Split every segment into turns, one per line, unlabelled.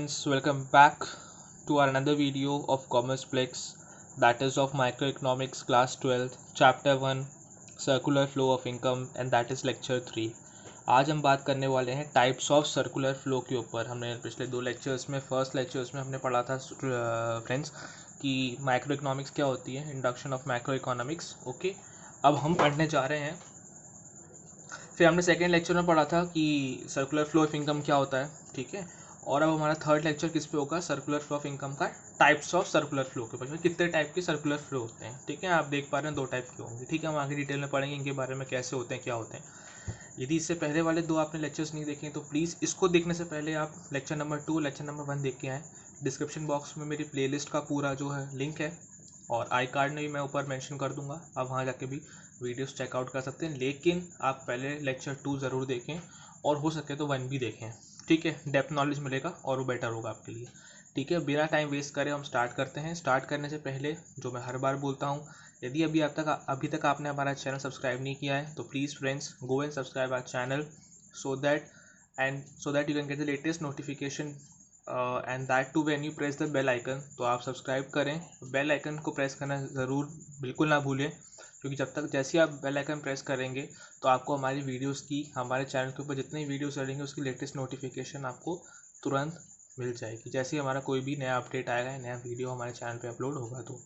friends, welcome back to our another video of Commerce Plex, that is of Microeconomics Class 12, Chapter 1, Circular Flow of Income, and that is Lecture 3. आज हम बात करने वाले हैं types of circular flow के ऊपर। हमने पिछले दो लेक्चर्स में फर्स्ट लेक्चर्स में हमने पढ़ा था फ्रेंड्स कि माइक्रो इकोनॉमिक्स क्या होती है, introduction of micro economics. Okay, अब हम पढ़ने जा रहे हैं। फिर हमने सेकेंड लेक्चर में पढ़ा था कि सर्कुलर फ्लो ऑफ इनकम क्या होता है, ठीक है। और अब हमारा थर्ड लेक्चर किस पे होगा, सर्कुलर फ्लो ऑफ इनकम का टाइप्स ऑफ सर्कुलर फ्लो के ऊपर। कितने टाइप के सर्कुलर फ्लो होते हैं, ठीक है। आप देख पा रहे हैं दो टाइप के होंगे, ठीक है। हम आगे डिटेल में पढ़ेंगे इनके बारे में, कैसे होते हैं, क्या होते हैं। यदि इससे पहले वाले दो आपने लेक्चर्स नहीं देखे तो प्लीज़ इसको देखने से पहले आप लेक्चर नंबर 2 लेक्चर नंबर 1 देख के आएँ। डिस्क्रिप्शन बॉक्स में मेरी प्लेलिस्ट का पूरा जो है लिंक है, और आई कार्ड में भी मैं ऊपर मेंशन कर दूंगा, आप वहाँ जाके भी वीडियोस चेकआउट कर सकते हैं। लेकिन आप पहले लेक्चर 2 ज़रूर देखें, और हो सके तो 1 भी देखें, ठीक है। डेप्थ नॉलेज मिलेगा और वो बेटर होगा आपके लिए, ठीक है। बिना टाइम वेस्ट करे हम स्टार्ट करते हैं। स्टार्ट करने से पहले जो मैं हर बार बोलता हूँ, यदि अभी तक आपने हमारा चैनल सब्सक्राइब नहीं किया है तो please friends go and subscribe our channel so that you can get the latest notification and that too when you press the bell icon. तो आप सब्सक्राइब करें, बेल आइकन को प्रेस करना ज़रूर बिल्कुल ना भूलें, क्योंकि जब तक जैसे आप बेल आइकन प्रेस करेंगे तो आपको हमारी वीडियोस की, हमारे चैनल के ऊपर जितनी वीडियोस चलेंगे उसकी लेटेस्ट नोटिफिकेशन आपको तुरंत मिल जाएगी। जैसे ही हमारा कोई भी नया अपडेट आएगा, नया वीडियो हमारे चैनल पे अपलोड होगा तो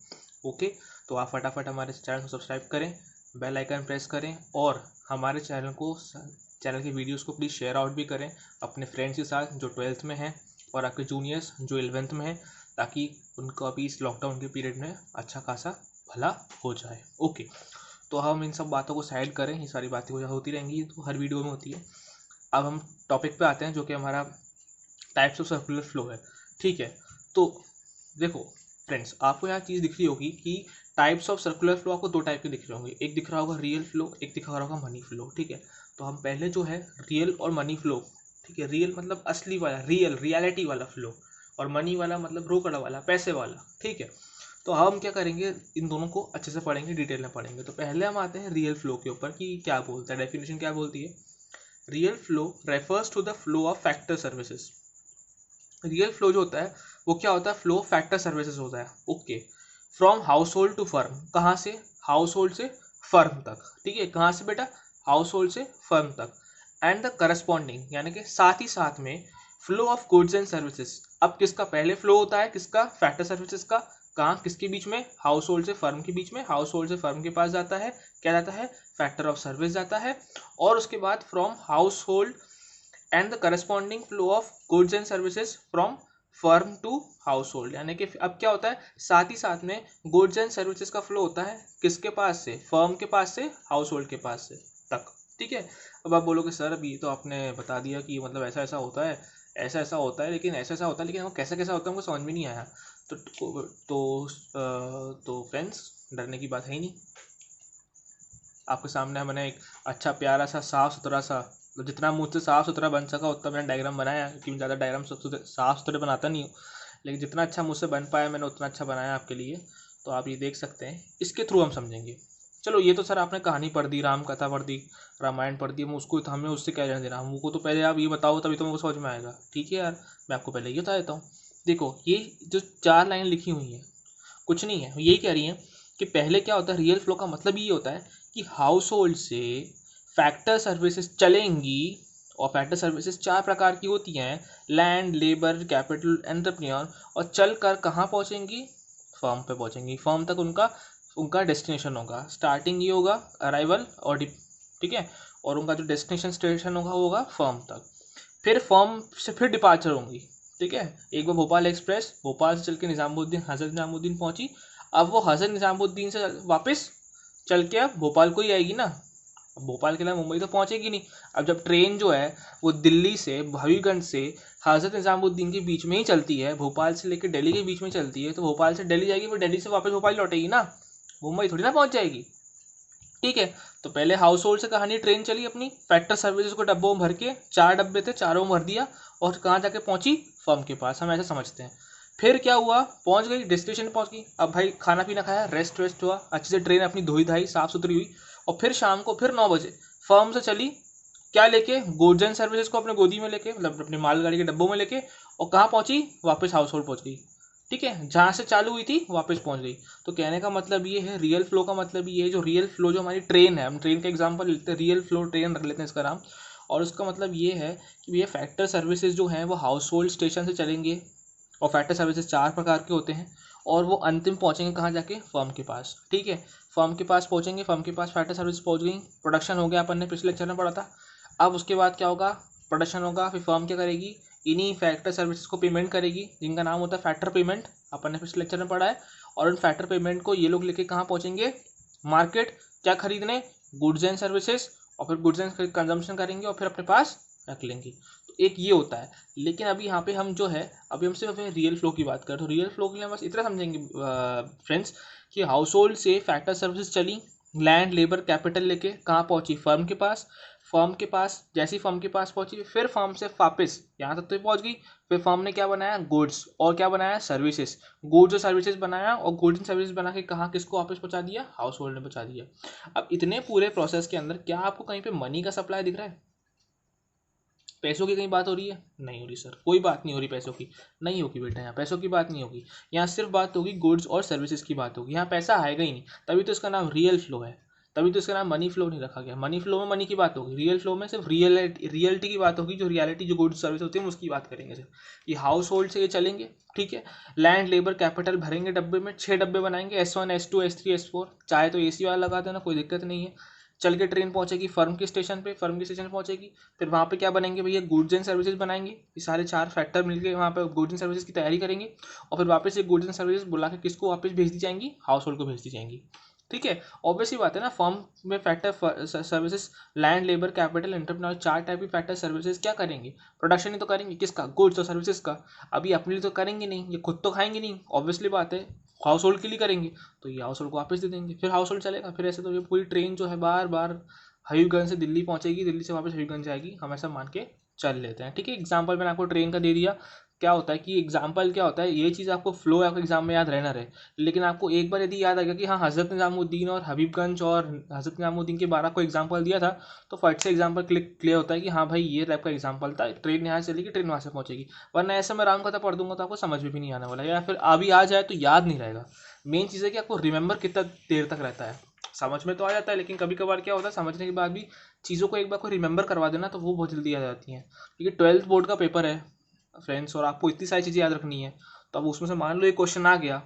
ओके। तो आप फटाफट हमारे चैनल को सब्सक्राइब करें, बेल आइकन प्रेस करें, और हमारे चैनल की वीडियोज़ को प्लीज़ शेयर आउट भी करें अपने फ्रेंड्स के साथ जो 12th में हैं और आपके जूनियर्स जो 11th में हैं, ताकि उनको अभी इस लॉकडाउन के पीरियड में अच्छा खासा भला हो जाए। ओके, तो हम इन सब बातों को साइड करें, ये सारी बातें होती रहेंगी, तो हर वीडियो में होती है। अब हम टॉपिक पे आते हैं जो कि हमारा टाइप्स ऑफ सर्कुलर फ्लो है, ठीक है। तो देखो फ्रेंड्स, आपको यहाँ चीज़ दिख रही होगी कि टाइप्स ऑफ सर्कुलर फ्लो आपको दो टाइप के दिख रहे होंगे। एक दिख रहा होगा रियल फ्लो, एक दिख रहा होगा मनी फ्लो, ठीक है। तो हम पहले जो है रियल और मनी फ्लो, ठीक है। रियल मतलब असली वाला, रियलिटी वाला फ्लो, और मनी वाला मतलब रोकड़ा वाला, पैसे वाला, ठीक है। तो हम क्या करेंगे, इन दोनों को अच्छे से पढ़ेंगे, डिटेल में पढ़ेंगे। तो पहले हम आते हैं रियल फ्लो के ऊपर कि क्या बोलता है, डेफिनेशन क्या बोलती है। Real flow refers to the flow of factor services. Real flow जो होता है वो क्या होता है, फ्लो ऑफ फैक्टर सर्विसेज होता है, okay. From household to firm, कहाँ से, हाउस होल्ड से फर्म तक, ठीक है। कहाँ से बेटा, हाउस होल्ड से फर्म तक। एंड द करस्पॉन्डिंग, यानी कि साथ ही साथ में flow of goods and services. अब किसका पहले फ्लो होता है, किसका, फैक्टर सर्विसेज का। कहाँ, किसके बीच में, हाउस होल्ड से फर्म के बीच में। हाउस होल्ड से फर्म के पास जाता है, क्या जाता है, फैक्टर ऑफ सर्विस जाता है। और उसके बाद from household and the corresponding flow of goods and services from firm to household. यानी कि अब क्या होता है, साथ ही साथ में गुड्स एंड सर्विसेज का फ्लो होता है किसके पास से, फर्म के पास से हाउस होल्ड के पास से तक, ठीक है। अब आप बोलोगे सर अभी तो आपने बता दिया कि मतलब ऐसा ऐसा होता है, ऐसा ऐसा होता है, लेकिन ऐसा ऐसा होता है, लेकिन वो कैसा कैसा होता है हमको समझ में नहीं आया। तो फ्रेंड्स, डरने की बात है ही नहीं। आपके सामने मैंने एक अच्छा प्यारा सा साफ़ सुथरा सा, जितना मुझसे साफ़ सुथरा बन सका उतना मैंने डायग्राम बनाया, क्योंकि मैं ज़्यादा डायग्राम साफ़ सुथरे बनाता नहीं हूँ, लेकिन जितना अच्छा मुझसे बन पाया मैंने उतना अच्छा बनाया आपके लिए। तो आप ये देख सकते हैं, इसके थ्रू हम समझेंगे। चलो ये तो सर आपने कहानी पढ़ दी, राम कथा पढ़ दी, रामायण पढ़ दी, हम उसको तो हमें उससे क्या लेना देना, हमको तो पहले आप ये बताओ तभी तो मुझको समझ में आएगा, ठीक है यार। मैं आपको पहले ये बता देता हूँ। देखो ये जो 4 लाइन लिखी हुई हैं कुछ नहीं है, यही कह रही हैं कि पहले क्या होता है, रियल फ्लो का मतलब ये होता है कि हाउस होल्ड से फैक्टर सर्विसेज चलेंगी, और फैक्टर सर्विसेज 4 प्रकार की होती हैं, लैंड, लेबर, कैपिटल, एंटरप्रेन्योर। और चल कर कहाँ पहुँचेंगी, फर्म पे पहुँचेंगी। फर्म तक उनका उनका डेस्टिनेशन होगा, स्टार्टिंग ये होगा अराइवल और ठीक है, और उनका जो डेस्टिनेशन स्टेशन होगा वो होगा फर्म तक। फिर फर्म से फिर डिपार्चर होंगी, ठीक है। एक बार भोपाल एक्सप्रेस भोपाल से चल के निज़ामुद्दीन, हज़रत निज़ामुद्दीन पहुंची। अब वो हज़रत निज़ामुद्दीन से वापस चल के अब भोपाल को ही आएगी ना, अब भोपाल के अलावा मुंबई तो पहुंचेगी नहीं। अब जब ट्रेन जो है वो दिल्ली से, हबीबगंज से हज़रत निज़ामुद्दीन के बीच में ही चलती है, भोपाल से लेकर दिल्ली के बीच में चलती है, तो भोपाल से दिल्ली जाएगी, फिर दिल्ली से वापस भोपाल लौटेगी ना, मुंबई थोड़ी ना पहुंच जाएगी, ठीक है। तो पहले हाउस होल्ड से कहानी, ट्रेन चली अपनी, फैक्टर सर्विसेज को डब्बों में भर के, 4 डब्बे थे, चारों में भर दिया, और कहाँ जाके पहुंची, फर्म के पास, हम ऐसा समझते हैं। फिर क्या हुआ, पहुंच गई, डेस्टिनेशन पहुंच गई। अब भाई खाना पीना खाया, रेस्ट वेस्ट हुआ, अच्छे से ट्रेन अपनी धोई धाई साफ सुथरी हुई, और फिर शाम को फिर 9 बजे फर्म से चली, क्या लेके, गुड्स एंड सर्विसेज को अपने गोदी में लेके, मतलब अपनी मालगाड़ी के डब्बों में लेके, और कहाँ पहुंची, वापस हाउस होल्ड पहुंच गई। ठीक है, जहाँ से चालू हुई थी वापस पहुंच गई। तो कहने का मतलब ये है, रियल फ्लो का मतलब ये है, जो रियल फ्लो जो हमारी ट्रेन है, हम ट्रेन का एग्जांपल लेते हैं, रियल फ्लो ट्रेन रख लेते हैं इसका नाम। और उसका मतलब ये है कि ये फैक्टर सर्विसेज जो हैं वो हाउस होल्ड स्टेशन से चलेंगे, और फैक्टर सर्विसेज 4 प्रकार के होते हैं, और वो अंतिम पहुंचेंगे कहाँ जाके, फर्म के पास। ठीक है, फर्म के पास पहुंचेंगे, फर्म के पास फैक्टर सर्विस पहुंच गई, प्रोडक्शन हो गया, अपन ने पिछले लेक्चर में पढ़ा था। अब उसके बाद क्या होगा, प्रोडक्शन होगा, फिर फर्म क्या करेगी, इन्हीं फैक्टर सर्विसेज को पेमेंट करेगी, जिनका नाम होता है फैक्टर पेमेंट, अपन ने पिछले लेक्चर में पढ़ा है। और उन फैक्टर पेमेंट को ये लोग लेके कहाँ पहुंचेंगे, मार्केट, क्या खरीदने, गुड्स एंड सर्विसेज, और फिर गुड्स एंड कंजम्पशन करेंगे और फिर अपने पास रख लेंगे। तो एक ये होता है। लेकिन अभी यहाँ पे हम जो है, अभी हम सिर्फ रियल फ्लो की बात करें, तो रियल फ्लो के लिए बस इतना समझेंगे फ्रेंड्स, कि हाउस होल्ड से फैक्टर सर्विसेज चली, लैंड लेबर कैपिटल लेके कहाँ पहुंची, फर्म के पास। फर्म के पास, जैसी फर्म के पास पहुंची, फिर फर्म से वापस यहाँ तक तो पहुंच गई। फिर फर्म ने क्या बनाया, गुड्स, और क्या बनाया, सर्विसेज। गुड्स और सर्विसेज बनाया, और गुड्स एंड सर्विसेज बना के कहाँ, किसको वापस पहुंचा दिया, हाउस होल्ड ने पहुंचा दिया। अब इतने पूरे प्रोसेस के अंदर क्या आपको कहीं पे मनी का सप्लाई दिख रहा है, पैसों की कहीं बात हो रही है, नहीं हो रही सर, कोई बात नहीं हो रही पैसों की, नहीं होगी बेटा, यहाँ पैसों की बात नहीं होगी, यहाँ सिर्फ बात होगी गुड्स और सर्विसेज की बात होगी, यहाँ पैसा आएगा ही नहीं, तभी तो इसका नाम रियल फ्लो है, तभी तो इसका नाम मनी फ्लो नहीं रखा गया। मनी फ्लो में मनी की बात होगी, रियल फ्लो में सिर्फ रियलिटी की बात होगी, जो रियलिटी जो गुड्स सर्विस होती है उसकी बात करेंगे सिर्फ, कि हाउस होल्ड से ये चलेंगे। ठीक है, लैंड लेबर कैपिटल भरेंगे डब्बे में, 6 डब्बे बनाएंगे, S1 S2 S3 S4, चाहे तो AC वाला लगा देना, कोई दिक्कत नहीं है। चल के ट्रेन पहुंचेगी फर्म के स्टेशन पे, फर्म के स्टेशन पहुंचेगी, फिर वहाँ पे क्या बनेंगे भैया, गुड्स एंड सर्विसेज बनाएंगे, ये सारे 4 फैक्टर मिलके वहाँ पे गुड्स एंड सर्विसेज की तैयारी करेंगे, और फिर वापस ये गुड्स एंड सर्विसेज बुला के किसको वापस भेज दी जाएंगी, हाउस होल्ड को भेज दी जाएंगी। ठीक है, ऑब्वियस ही बात है ना, फर्म में factor services, land labour capital entrepreneur, 4 type की फैक्टर सर्विसेज क्या करेंगे, प्रोडक्शन ही तो करेंगे, किसका, गुड्स और सर्विसेज का। अभी अपने लिए तो करेंगे नहीं, ये खुद तो खाएंगे नहीं, ऑब्वियसली बात है, हाउस होल्ड के लिए करेंगे, तो ये हाउस होल्ड को वापस दे देंगे, फिर हाउस होल्ड चलेगा। फिर ऐसे तो ये पूरी ट्रेन जो है बार बार हबीबगंज से दिल्ली पहुंचेगी, दिल्ली से वापस हबीबगंज जाएगी, हम ऐसा मान के चल लेते हैं। ठीक है, एग्जाम्पल मैंने आपको ट्रेन का दे दिया। क्या होता है कि एग्जाम्पल क्या होता है, ये चीज़ आपको फ्लो आपको एग्जाम में याद रहना रहे, लेकिन आपको एक बार यदि याद आ गया कि हाँ हज़रत निज़ामुद्दीन और हबीबगंज और हज़रत निज़ामुद्दीन के 12 को एग्जाम्पल दिया था, तो फट से एग्जाम्पल क्लियर होता है कि हाँ भाई ये टाइप का एग्जाम्पल था, ट्रेन यहाँ से चलेगी, ट्रेन वहाँ से पहुँचेगी। वरना ऐसा मैं राम कथा पढ़ दूंगा तो आपको समझ में भी नहीं आने वाला, या फिर अभी आ जाए तो याद नहीं रहेगा। मेन चीज़ है कि आपको रिमेंबर कितना देर तक रहता है, समझ में तो आ जाता है, लेकिन कभी कभार क्या होता है, समझने के बाद भी चीज़ों को एक बार को रिमेंबर करवा देना तो वो बहुत जल्दी याद आती हैं। क्योंकि 12th बोर्ड का पेपर है फ्रेंड्स, और आपको इतनी सारी चीज़ें याद रखनी है, तो अब उसमें से मान लो ये क्वेश्चन आ गया,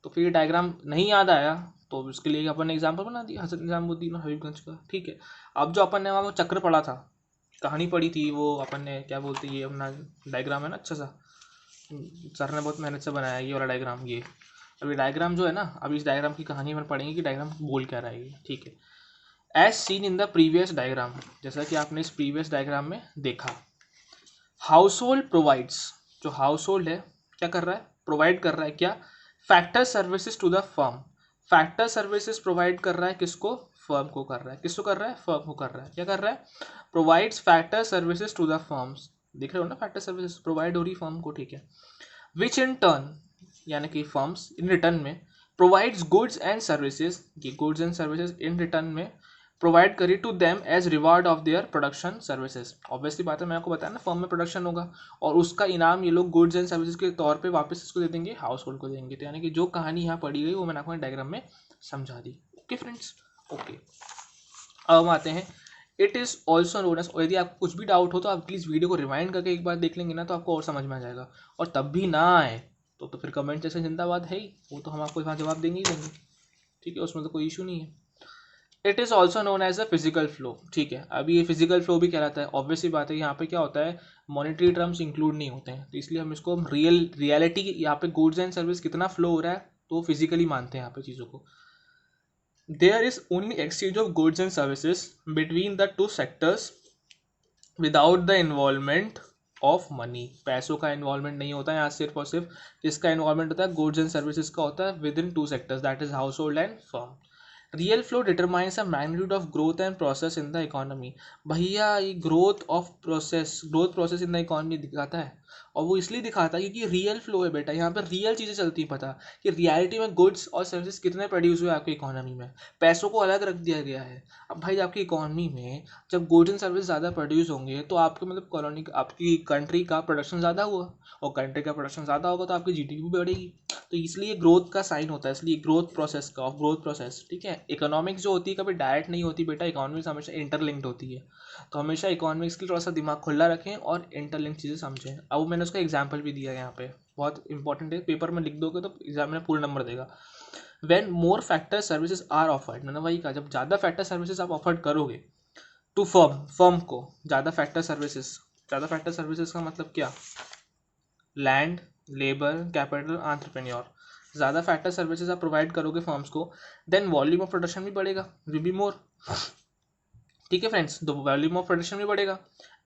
तो फिर डायग्राम नहीं याद आया, तो उसके लिए अपन ने एग्जाम्पल बना दिया हज़रत निज़ामुद्दीन और हबीबगंज का। ठीक है, अब जो अपन ने वहाँ चक्र पढ़ा था, कहानी पढ़ी थी, वो अपन ने क्या बोलते, ये अपना डायग्राम है ना, अच्छा सा सर ने बहुत मेहनत से बनाया ये वाला डायग्राम। ये अभी डायग्राम जो है ना, अभी इस डायग्राम की कहानी में पढ़ेंगे कि डायग्राम बोल क्या रहा है ये। ठीक है, as seen in the previous diagram, जैसा कि आपने इस प्रीवियस डायग्राम में देखा, हाउस होल्ड प्रोवाइड्स, जो हाउस होल्ड है क्या कर रहा है, प्रोवाइड कर रहा है क्या, factor services to the firm. Factor services provide कर रहा है किसको, फर्म को कर रहा है, किसको कर रहा है, फर्म को कर रहा है। क्या कर रहा है, provides factor services to the firms, दिख रहे हो ना, फैक्टर सर्विसेज प्रोवाइड हो रही फर्म को। ठीक है, विच इन टर्न, यानी कि फर्म्स इन रिटर्न में प्रोवाइड्स गुड्स एंड सर्विसेज, ये goods and services in return में प्रोवाइड करी to them as reward of their production services. Obviously बात है, मैं आपको बताया ना, फर्म में प्रोडक्शन होगा और उसका इनाम ये लोग गुड्स एंड सर्विसेज के तौर पे वापस इसको दे देंगे, हाउस होल्ड को देंगे। तो यानी कि जो कहानी यहाँ पढ़ी गई वो मैंने आपको डायग्राम में समझा दी। ओके फ्रेंड्स, ओके, अब हम आते हैं, it is also known as, और यदि आपको कुछ भी डाउट हो तो आप प्लीज़ वीडियो को रिवाइंड करके एक बार देख लेंगे ना, तो आपको और समझ में आ जाएगा। और तब भी ना आए तो फिर कमेंट सेक्शन जिंदाबाद है ही, वो तो हम आपको वहाँ जवाब देंगे ही देंगे। ठीक है, उसमें तो कोई इशू नहीं है। It is also known as a physical flow. ठीक है, अभी ये फिजिकल फ्लो भी कहलाता है। ऑब्वियसली बात है, यहाँ पे क्या होता है, मॉनेटरी टर्म्स इंक्लूड नहीं होते हैं, तो इसलिए हम इसको रियलिटी यहाँ पे गुड्स एंड सर्विस कितना फ्लो हो रहा है तो फिजिकली मानते हैं यहाँ पे चीज़ों को। There is only exchange of goods and services between the two sectors without the involvement of money. पैसों का इन्वॉल्वमेंट नहीं होता है यहाँ, सिर्फ और सिर्फ किसका इन्वॉल्वमेंट होता है, गुड्स एंड सर्विसेज का होता है with in to sectors, that is house hold and firm. Real flow determines a magnitude of growth and process in the economy. भैया ये growth process in the economy दिखाता है, और वो इसलिए दिखाता है क्योंकि रियल फ्लो है बेटा, यहाँ पर रियल चीज़ें चलती हैं, पता कि रियलिटी में गुड्स और सर्विसेज कितने प्रोड्यूस हुए आपकी इकोनॉमी में, पैसों को अलग रख दिया गया है। अब भाई आपकी इकोनॉमी में जब गुड्स एंड सर्विस ज़्यादा प्रोड्यूस होंगे तो आपके मतलब कॉलोनी आपकी कंट्री का प्रोडक्शन ज़्यादा हुआ, और कंट्री का प्रोडक्शन ज़्यादा होगा तो आपकी जीडीपी भी बढ़ेगी। तो इसलिए ग्रोथ का साइन होता है, इसलिए ग्रोथ प्रोसेस का, ऑफ ग्रोथ प्रोसेस, ठीक है। इकोनॉमिक्स जो होती है कभी डायरेक्ट नहीं होती बेटा, इकोनॉमिक्स हमेशा इंटरलिंक्ड होती है। तो हमेशा इकोनॉमिक्स के लिए थोड़ा सा दिमाग खुला रखें और इंटरलिंक चीज़ें समझें। अब मैंने उसका एग्जाम्पल भी दिया है यहाँ पे, बहुत इंपॉर्टेंट है, पेपर में लिख दोगे तो एग्जाम में पूरा नंबर देगा। When more factor services are offered, मैंने वही कहा, जब ज़्यादा फैक्टर सर्विसेज आप ऑफर्ड करोगे टू फर्म को, ज़्यादा फैक्टर सर्विसेज का मतलब क्या, लैंड, लेबर, कैपिटल, एंटरप्रेन्योर, ज़्यादा फैक्टर सर्विसेज आप प्रोवाइड करोगे फर्म्स को, देन वॉल्यूम ऑफ प्रोडक्शन भी बढ़ेगा, विल बी मोर, ठीक है फ्रेंड्स, तो वॉल्यूम ऑफ प्रोडक्शन भी बढ़ेगा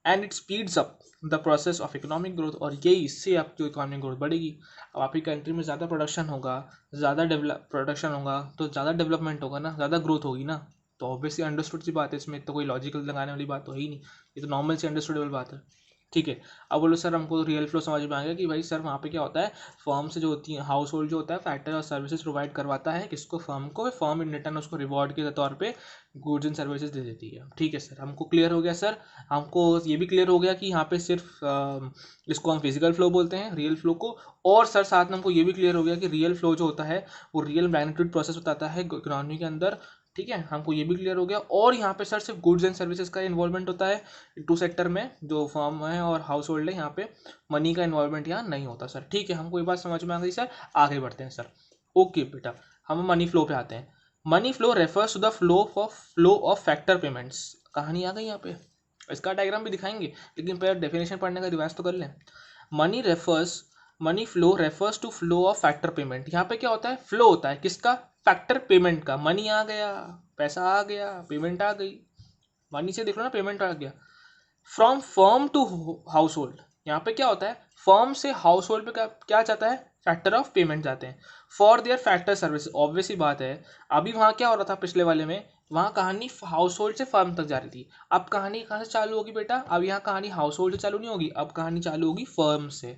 and it speeds up the process of economic growth, और यही इससे आपकी इकोनॉमिक ग्रोथ बढ़ेगी। अब आपकी कंट्री में ज़्यादा प्रोडक्शन होगा, ज़्यादा प्रोडक्शन होगा तो ज़्यादा डेवलपमेंट होगा ना, ज़्यादा ग्रोथ होगी ना, तो ऑब्वियसली अंडरस्टूड सी बात है, इसमें तो कोई लॉजिकल लगाने वाली बात तो है ही नहीं, ये तो नॉर्मल से अंडरस्टूडेबल बात है, ठीक है। अब बोलो सर हमको रियल फ्लो समझ में आ गया कि भाई सर वहाँ पे क्या होता है, फर्म से जो होती है, हाउस होल्ड जो होता है फैक्टर और सर्विसेज प्रोवाइड करवाता है किसको, फर्म को, फर्म इन रिटर्न उसको रिवॉर्ड के तौर पे गुड्स एंड सर्विसेज दे देती है, ठीक है सर, हमको क्लियर हो गया सर। हमको ये भी क्लियर हो गया कि यहाँ पे सिर्फ इसको हम फिजिकल फ्लो बोलते हैं, रियल फ्लो को, और सर साथ में हमको ये भी क्लियर हो गया कि रियल फ्लो जो होता है वो रियल मैग्नीट्यूड प्रोसेस बताता है इकोनॉमी के अंदर, ठीक है, हमको ये भी क्लियर हो गया। और यहाँ पे सर सिर्फ गुड्स एंड सर्विसेज का इन्वॉल्वमेंट होता है टू सेक्टर में, जो फर्म है और हाउस होल्ड है, यहाँ पे मनी का इन्वॉल्वमेंट यहाँ नहीं होता सर, ठीक है, हमको ये बात समझ में आ गई सर, आगे बढ़ते हैं सर। ओके बेटा, हम मनी फ्लो पे आते हैं। Money flow refers to the flow of factor payments, कहानी आ गई यहाँ पे, इसका डायग्राम भी दिखाएंगे, लेकिन पहले डेफिनेशन पढ़ने का रिवाइज तो कर लें। Money flow refers to flow of factor payment, यहाँ पे क्या होता है, फ्लो होता है किसका, फैक्टर पेमेंट का, मनी आ गया, पैसा आ गया, पेमेंट आ गई, मनी से देख लो ना, पेमेंट आ गया, from firm to household, यहाँ पे क्या होता है, फर्म से हाउस होल्ड पे क्या जाता है, फैक्टर ऑफ पेमेंट जाते हैं, for their factor service, obvious ही बात है। अभी वहाँ क्या हो रहा था पिछले वाले में, वहाँ कहानी हाउस होल्ड से फर्म तक जा रही थी, अब कहानी कहाँ से चालू होगी बेटा, अब यहाँ कहानी हाउस होल्ड से चालू नहीं होगी, अब कहानी चालू होगी फर्म से।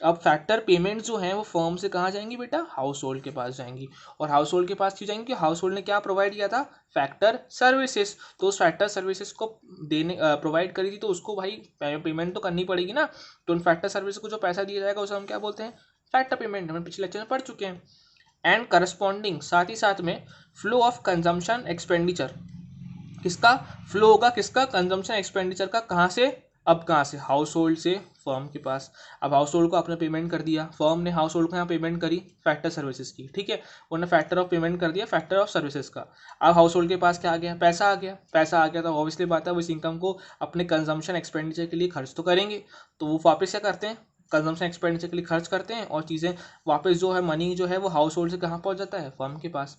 अब फैक्टर पेमेंट जो हैं वो फर्म से कहाँ जाएंगी बेटा, हाउस होल्ड के पास जाएंगी, और हाउस होल्ड के पास क्यों जाएंगी, हाउस होल्ड ने क्या प्रोवाइड किया था, फैक्टर सर्विसेज, तो उस फैक्टर सर्विसेज को देने प्रोवाइड करी थी, तो उसको भाई पेमेंट तो करनी पड़ेगी ना, तो उन फैक्टर सर्विसेज को जो पैसा दिया जाएगा उसे हम क्या बोलते हैं, फैक्टर पेमेंट, हम पिछले लेक्चर में पढ़ चुके हैं। एंड करस्पॉन्डिंग, साथ ही साथ में फ्लो ऑफ कंजम्पशन एक्सपेंडिचर, किसका फ्लो होगा, किसका, कंजम्पशन एक्सपेंडिचर का, कहाँ से, अब कहाँ से, हाउस होल्ड से फर्म के पास। अब हाउस होल्ड को आपने पेमेंट कर दिया, फर्म ने हाउस होल्ड को यहाँ पेमेंट करी फैक्टर सर्विसेज की, ठीक है, उन्होंने फैक्टर ऑफ पेमेंट कर दिया फैक्टर ऑफ सर्विसेज का। अब हाउस होल्ड के पास क्या आ गया, पैसा आ गया, पैसा आ गया तो ऑब्वियसली बात है वो इस इनकम को अपने कंजम्पशन एक्सपेंडिचर के लिए खर्च तो करेंगे, तो वो वापस क्या करते हैं, कंजम्पशन एक्सपेंडिचर के लिए खर्च करते हैं, और चीज़ें वापस जो है, मनी जो है वो हाउस होल्ड से कहाँ पहुँच जाता है, फर्म के पास,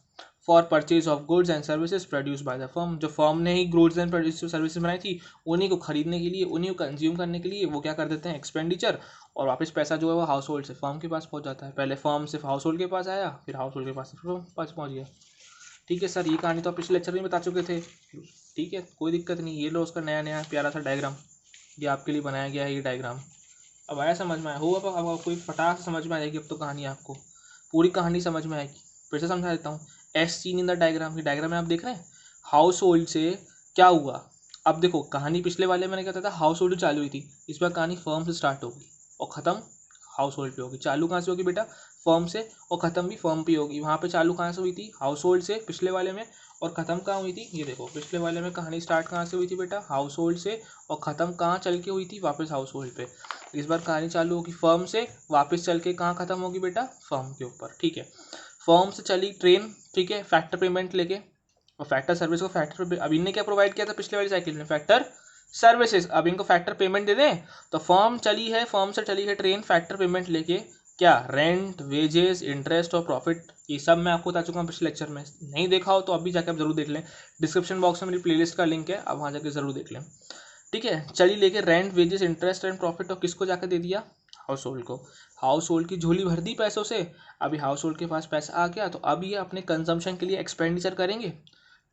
for purchase of goods and services produce by the firm, जो फर्म ने ही गुड्स एंड सर्विसेज बनाई थी उन्हीं को खरीदने के लिए, उन्हीं को कंज्यूम करने के लिए वो क्या कर देते हैं, एक्सपेंडिचर, और वापस पैसा जो है वो हाउस होल्ड से फर्म के पास पहुंच जाता है, पहले फर्म से हाउस होल्ड के पास आया, फिर हाउस होल्ड के पास से फर्म पास पहुंच गया, ठीक है सर, ये कहानी तो आप पिछले लेक्चर में बता चुके थे, ठीक है, कोई दिक्कत नहीं। ये लो उसका नया नया प्यारा सा डायग्राम, ये आपके लिए बनाया गया है, ये डायग्राम अब आया समझ में आया हो, अब कोई फटाक समझ में आ जाएगी, अब तो कहानी आपको पूरी कहानी समझ में आएगी, फिर से समझा देता हूँ। S scene in the diagram, ये डायग्राम में आप देख रहे हैं, हाउस होल्ड से क्या हुआ, अब देखो कहानी पिछले वाले मैंने क्या था, हाउस होल्ड चालू हुई थी, इस बार कहानी फर्म से स्टार्ट होगी और ख़त्म हाउस होल्ड पे होगी। चालू कहाँ से होगी बेटा, फर्म से, और ख़त्म भी फर्म पे होगी। वहाँ पे चालू कहाँ से हुई थी, हाउस होल्ड से पिछले वाले में, और ख़त्म कहाँ हुई थी, ये देखो पिछले वाले में कहानी स्टार्ट कहाँ से हुई थी बेटा, हाउस होल्ड से, और ख़त्म कहाँ चल के हुई थी, वापस हाउस होल्ड पे। इस बार कहानी चालू होगी फर्म से, वापस चल के कहाँ ख़त्म होगी बेटा, फर्म के ऊपर, ठीक है। फर्म से चली ट्रेन, ठीक है, फैक्टर पेमेंट लेके, और फैक्टर सर्विस को फैक्टर, अब इनने क्या प्रोवाइड किया था पिछले वाली साइकिल में, फैक्टर सर्विसेज, अब इनको फैक्टर पेमेंट दे दें, तो फर्म चली है, फर्म से चली है ट्रेन फैक्टर पेमेंट लेके, क्या, रेंट, वेजेस, इंटरेस्ट और प्रॉफिट, ये सब मैं आपको बता चुका हूँ पिछले लेक्चर में, नहीं देखा हो तो अभी जाकर आप जरूर देख लें, डिस्क्रिप्शन बॉक्स में मेरी प्लेलिस्ट का लिंक है, आप वहाँ जाकर जरूर देख लें, ठीक है। चली लेके rent, wages, interest and profit, और किसको जाकर दे दिया, हाउस होल्ड को, हाउस होल्ड की झोली भर दी पैसों से, अभी हाउस होल्ड के पास पैसा आ गया, तो अब ये अपने कंजम्पशन के लिए एक्सपेंडिचर करेंगे,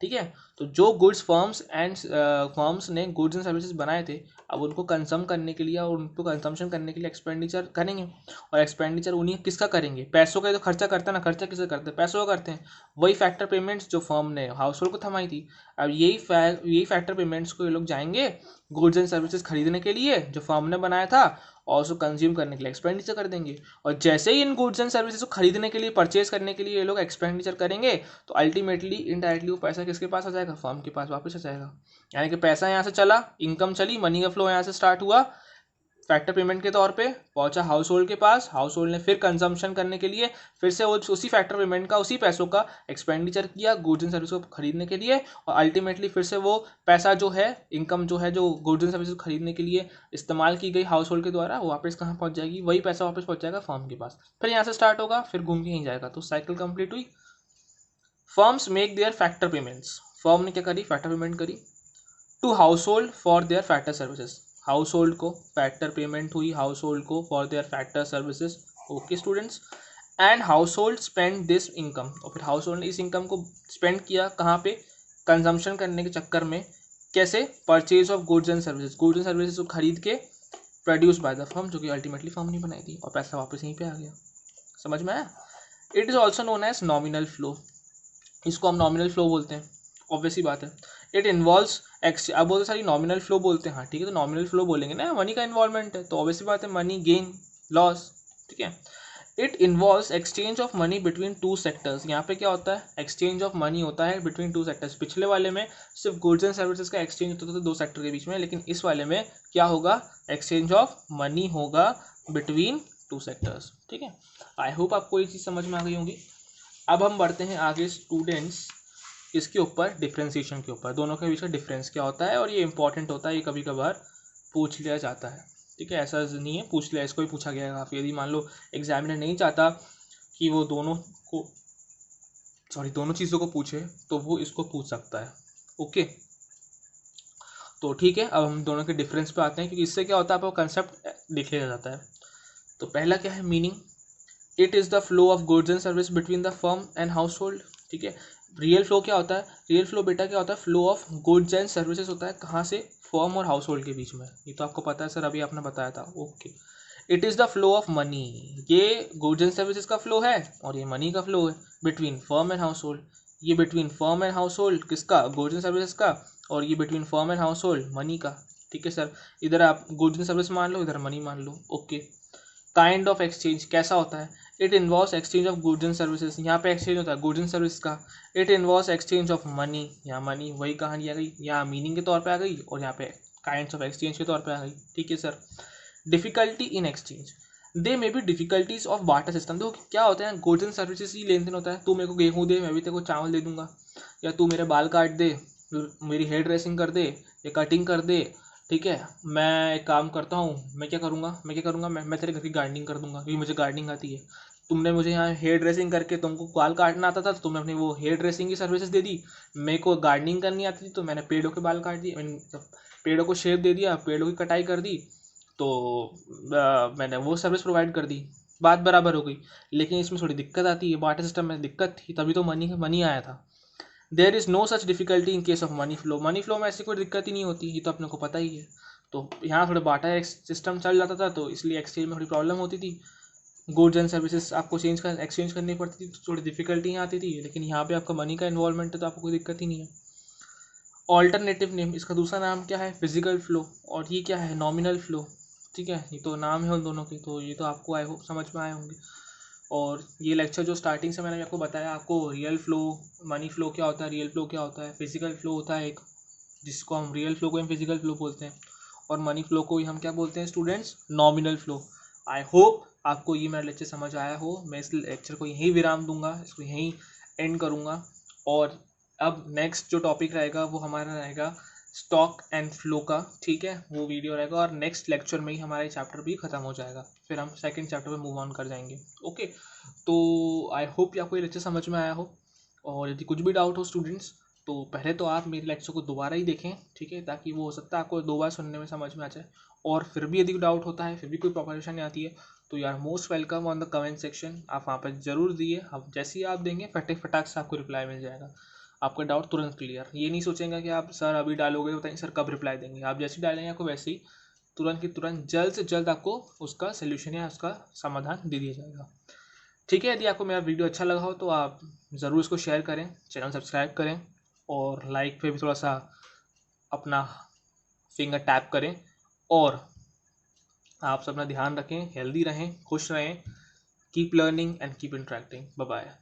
ठीक है। तो जो गुड्स फर्म्स ने गुड्स एंड सर्विसेज बनाए थे, अब उनको कंज्यूम करने के लिए और उनको कंजम्पशन करने के लिए एक्सपेंडिचर करेंगे, और एक्सपेंडिचर उन्हीं किसका करेंगे, पैसों का। तो खर्चा करता है ना, खर्चा किसका करते हैं, पैसों का करते हैं। वही फैक्टर पेमेंट्स जो फर्म ने हाउस होल्ड को थमाई थी, अब यही फैक्टर पेमेंट्स को ये लोग जाएंगे गुड्स एंड सर्विसेज खरीदने के लिए जो फर्म ने बनाया था, और उसको कंज्यूम करने के लिए एक्सपेंडिचर कर देंगे। और जैसे ही इन गुड्स एंड सर्विसेज को खरीदने के लिए, परचेज करने के लिए ये लोग एक्सपेंडिचर करेंगे, तो अल्टीमेटली इनडायरेक्टली वो पैसा किसके पास आ जाएगा, फर्म के पास वापस आ जाएगा। यानी कि पैसा यहाँ से चला, इनकम चली, मनी का फ्लो यहाँ से स्टार्ट हुआ, फैक्टर पेमेंट के तौर पे पहुंचा हाउस होल्ड के पास, हाउस होल्ड ने फिर कंजम्पशन करने के लिए फिर से वो उसी फैक्टर पेमेंट का, उसी पैसों का एक्सपेंडिचर किया गुड्स एंड सर्विस को खरीदने के लिए, और अल्टीमेटली फिर से वो पैसा जो है, इनकम जो है, जो गुड्स एंड सर्विस खरीदने के लिए इस्तेमाल की गई हाउस होल्ड के द्वारा, वो वापस कहाँ पहुंच जाएगी, वही पैसा वापस पहुंच जाएगा फर्म के पास। फिर यहाँ से स्टार्ट होगा, फिर घूम के यहीं जाएगा। तो साइकिल कंप्लीट हुई। Firms make their factor payments, firm ने क्या करी, फैक्टर पेमेंट करी to household for their factor services, household को फैक्टर पेमेंट हुई, हाउस होल्ड को for their factor services. Okay students, and household spend this income, और फिर house hold ने इस इनकम को स्पेंड किया कहाँ पे, कंजम्पशन करने के चक्कर में। कैसे, purchase of goods and services, goods and services को खरीद के, प्रोड्यूस बाय द फर्म, जो कि अल्टीमेटली फर्म ने बनाई थी, और पैसा वापस यहीं पे आ गया। समझ में आया। It is also known as nominal flow, इसको हम नॉमिनल फ्लो बोलते हैं, ऑब्वियसली बात है। इट इन्वॉल्व्स अब बहुत सारी नॉमिनल फ्लो बोलते हैं, हाँ ठीक है, तो नॉमिनल फ्लो बोलेंगे ना, मनी का इन्वॉल्वमेंट है, तो ऑब्वियसली बात है, मनी गेन लॉस, ठीक है। It involves exchange of money between two sectors, यहाँ पे क्या होता है, एक्सचेंज ऑफ मनी होता है बिटवीन टू सेक्टर्स। पिछले वाले में सिर्फ गुड्स एंड सर्विसेज का एक्सचेंज होता था दो सेक्टर के बीच में, लेकिन इस वाले में क्या होगा, एक्सचेंज ऑफ मनी होगा बिटवीन टू सेक्टर्स, ठीक है। आई होप आपको ये चीज़ समझ में आ गई होगी। अब हम बढ़ते हैं आगे स्टूडेंट्स इसके ऊपर, डिफ्रेंसिएशन के ऊपर, दोनों के बीच का डिफरेंस क्या होता है, और ये इंपॉर्टेंट होता है, ये कभी कभार पूछ लिया जाता है, ठीक है। ऐसा नहीं है पूछ लिया, इसको भी पूछा गया है काफ़ी। यदि मान लो एग्जामिनर नहीं चाहता कि वो दोनों चीज़ों को पूछे, तो वो इसको पूछ सकता है। ओके, तो ठीक है, अब हम दोनों के डिफरेंस पे आते हैं, क्योंकि इससे क्या होता है, आपको कंसेप्ट देख लिया जाता है। तो पहला क्या है, meaning, it is the flow of goods and service between the firm and house hold, ठीक है। रियल फ्लो क्या होता है, रियल फ्लो बेटा क्या होता है, flow of goods and services होता है, कहाँ से, फर्म और हाउस होल्ड के बीच में। ये तो आपको पता है सर, अभी आपने बताया था। Okay, it is the flow of money, ये गुड्स एंड सर्विसेज का फ्लो है, और ये मनी का फ्लो है between firm and household. ये between firm and household किसका, गुड्स एंड सर्विसेज का, और ये between firm and household money का, ठीक है सर। इधर आप गुड्स एंड सर्विस मान लो, इधर मनी मान लो। ओके, काइंड ऑफ एक्सचेंज कैसा होता है, it involves exchange of goods and services, यहाँ पे एक्सचेंज होता है गुड्स एंड सर्विस का। It involves exchange of money, यहाँ मनी वही कहानी आ गई, यहाँ मीनिंग के तौर पे आ गई, और यहाँ पे काइंड्स ऑफ एक्सचेंज के तौर पे आ गई, ठीक है sir. Difficulty in exchange, they may be difficulties of barter system. तो क्या होता है, गुड्स एंड सर्विसेज ही लेन देन होता है, तू मेरे को गेहूँ दे, मैं भी तेरे को चावल दे दूंगा, या तू मेरे बाल काट दे, मेरी हेयर ड्रेसिंग कर दे, या कटिंग कर दे, ठीक है। मैं एक काम करता हूँ, मैं क्या करूँगा, मैं तेरे घर की गार्डनिंग कर दूंगा, क्योंकि मुझे गार्डनिंग आती है। तुमने मुझे यहाँ हेयर ड्रेसिंग करके, तुमको बाल काटना आता था, तो तुमने अपनी वो हेयर ड्रेसिंग की सर्विसेज दे दी। मेरे को गार्डनिंग करनी आती थी, तो मैंने पेड़ों के बाल काट दिए, पेड़ों को शेप दे दिया, पेड़ों की कटाई कर दी, तो मैंने वो सर्विस प्रोवाइड कर दी, बात बराबर हो गई। लेकिन इसमें थोड़ी दिक्कत आती है, बार्टर सिस्टम में दिक्कत थी, तभी तो मनी आया था। There is no such difficulty in case of money flow, money flow में ऐसी कोई दिक्कत ही नहीं होती, ये तो अपने को पता ही है। तो यहाँ थोड़ा बाटा सिस्टम चल जाता था, तो इसलिए एक्सचेंज में थोड़ी प्रॉब्लम होती थी, गुड्स एंड सर्विसेज आपको एक्सचेंज करनी पड़ती थी, तो थोड़ी डिफिकल्टी आती थी। लेकिन यहाँ पे आपका मनी का इन्वॉल्वमेंट है, तो आपको कोई दिक्कत ही नहीं है। ऑल्टरनेटिव नेम, इसका दूसरा नाम क्या है, फिजिकल फ्लो, और ये क्या है, नॉमिनल फ्लो, ठीक है। ये तो नाम है उन दोनों के, तो ये तो आपको आई होप समझ में आए होंगे। और ये लेक्चर जो स्टार्टिंग से मैंने आपको बताया, आपको रियल फ्लो, मनी फ्लो क्या होता है, रियल फ्लो क्या होता है, फिजिकल फ्लो होता है एक, जिसको हम रियल फ्लो को हम फिजिकल फ्लो बोलते हैं, और मनी फ्लो को ही हम क्या बोलते हैं students, nominal flow. I hope आपको ये मेरा लेक्चर समझ आया हो। मैं इस लेक्चर को यहीं विराम दूंगा, इसको यहीं एंड करूँगा। और अब नेक्स्ट जो टॉपिक रहेगा वो हमारा रहेगा स्टॉक एंड फ्लो का, ठीक है, वो वीडियो रहेगा, और नेक्स्ट लेक्चर में ही हमारा चैप्टर भी खत्म हो जाएगा, फिर हम सेकंड चैप्टर में मूव ऑन कर जाएंगे। ओके, तो आई होप आपको ये लेक्चर समझ में आया हो, और यदि कुछ भी डाउट हो स्टूडेंट्स, तो पहले तो आप मेरे लेक्चर को दोबारा ही देखें, ठीक है, ताकि वो हो सकता है आपको दो बार सुनने में समझ में आ जाए। और फिर भी यदि डाउट होता है, फिर भी कोई परेशानी आती है, तो you are most welcome on the comment section, आप वहाँ पर ज़रूर दिए, अब जैसे ही आप देंगे फटाक से आपको रिप्लाई मिल जाएगा। आपका डाउट तुरंत क्लियर। ये नहीं सोचेंगे कि आप सर अभी डालोगे तो बताएंगे सर कब रिप्लाई देंगे। आप जैसे ही डालेंगे आपको वैसे ही तुरंत की तुरंत जल्द से जल्द आपको उसका सोल्यूशन या उसका समाधान दे दिया जाएगा। ठीक है, यदि आपको मेरा वीडियो अच्छा लगा हो तो आप ज़रूर इसको शेयर करें, चैनल सब्सक्राइब करें और लाइक पे भी थोड़ा सा अपना फिंगर टैप करें। और आप सब अपना ध्यान रखें, हेल्दी रहें, खुश रहें। Keep learning and keep interacting. Bye bye.